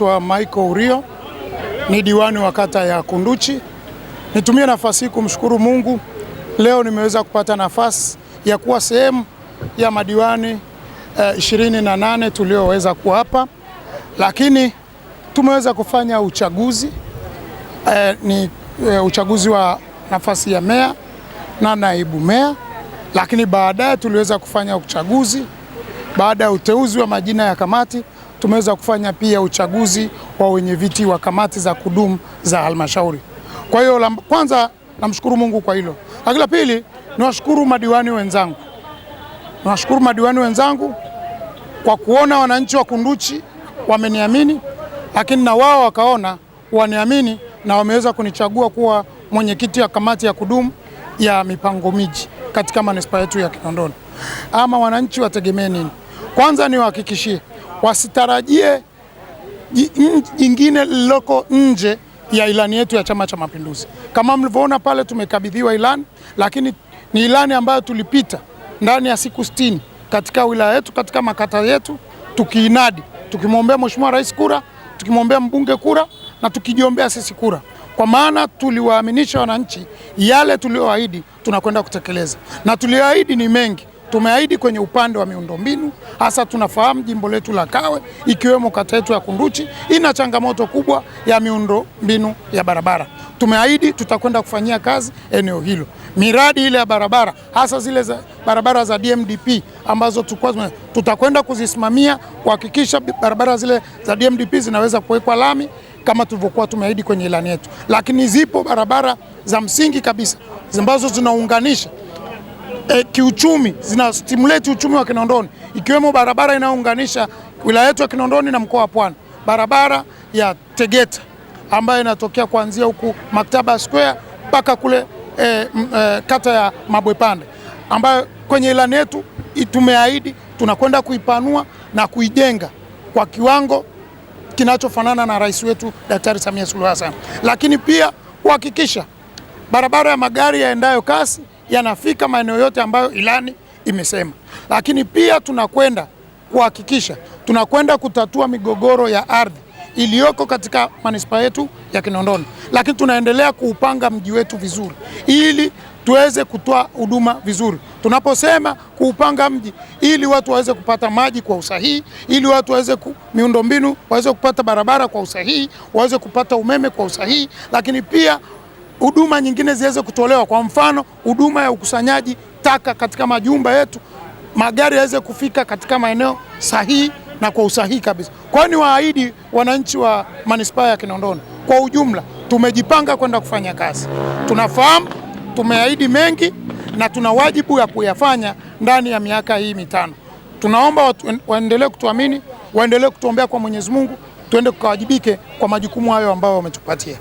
Michael Urio, ni diwani wa kata ya Kunduchi. Nitumie nafasi hii kumshukuru Mungu, leo nimeweza kupata nafasi ya kuwa sehemu ya madiwani 28 tulioweza kuwa hapa, lakini tumeweza kufanya uchaguzi uchaguzi wa nafasi ya meya na naibu meya, lakini baadaye tuliweza kufanya uchaguzi baada ya uteuzi wa majina ya kamati. Tumeweza kufanya pia uchaguzi wa wenyeviti wa kamati za kudumu za halmashauri. Kwa hiyo kwanza namshukuru Mungu kwa hilo. Lakini la pili, niwashukuru madiwani wenzangu. Niwashukuru madiwani wenzangu kwa kuona wananchi wa Kunduchi wameniamini, lakini na wao wakaona waniamini na wameweza kunichagua kuwa mwenyekiti wa kamati ya kudumu ya mipango miji katika manispaa yetu ya Kinondoni. Ama wananchi wategemee nini? Kwanza niwahakikishie wasitarajie jingine liloko nje ya ilani yetu ya Chama cha Mapinduzi. Kama mlivyoona pale tumekabidhiwa ilani, lakini ni ilani ambayo tulipita ndani ya siku 60 katika wilaya yetu, katika makata yetu, tukiinadi, tukimwombea Mheshimiwa Rais kura, tukimwombea mbunge kura na tukijiombea sisi kura. Kwa maana tuliwaaminisha wananchi yale tulioahidi tunakwenda kutekeleza. Na tulioahidi ni mengi. Tumeahidi kwenye upande wa miundombinu, hasa tunafahamu jimbo letu la Kawe ikiwemo kata yetu ya Kunduchi ina changamoto kubwa ya miundombinu ya barabara. Tumeahidi tutakwenda kufanyia kazi eneo hilo. Miradi ile ya barabara, hasa zile za barabara za DMDP ambazo tutakwenda kuzisimamia kuhakikisha barabara zile za DMDP zinaweza kuwekwa lami kama tulivyokuwa tumeahidi kwenye ilani yetu. Lakini zipo barabara za msingi kabisa ambazo zinaunganisha kiuchumi, zinastimulate uchumi wa Kinondoni, ikiwemo barabara inayounganisha wilaya yetu ya Kinondoni na mkoa wa Pwani, barabara ya Tegeta ambayo inatokea kuanzia huku Maktaba Square mpaka kule kata ya Mabwepande, ambayo kwenye ilani yetu tumeahidi tunakwenda kuipanua na kuijenga kwa kiwango kinachofanana na rais wetu Daktari Samia Suluhu Hassan. Lakini pia kuhakikisha barabara ya magari yaendayo kasi yanafika maeneo yote ambayo ilani imesema. Lakini pia tunakwenda kuhakikisha tunakwenda kutatua migogoro ya ardhi iliyoko katika manispaa yetu ya Kinondoni. Lakini tunaendelea kuupanga mji wetu vizuri ili tuweze kutoa huduma vizuri. Tunaposema kuupanga mji ili watu waweze kupata maji kwa usahihi, ili watu waweze miundombinu waweze kupata barabara kwa usahihi, waweze kupata umeme kwa usahihi, lakini pia huduma nyingine ziweze kutolewa. Kwa mfano, huduma ya ukusanyaji taka katika majumba yetu, magari yaweze kufika katika maeneo sahihi na kwa usahihi kabisa. Kwa hiyo niwaahidi wananchi wa manispaa ya Kinondoni kwa ujumla, tumejipanga kwenda kufanya kazi. Tunafahamu tumeahidi mengi na tuna wajibu ya kuyafanya ndani ya miaka hii mitano. Tunaomba waendelee kutuamini, waendelee kutuombea kwa Mwenyezi Mungu, tuende kukawajibike kwa majukumu hayo ambayo wametupatia.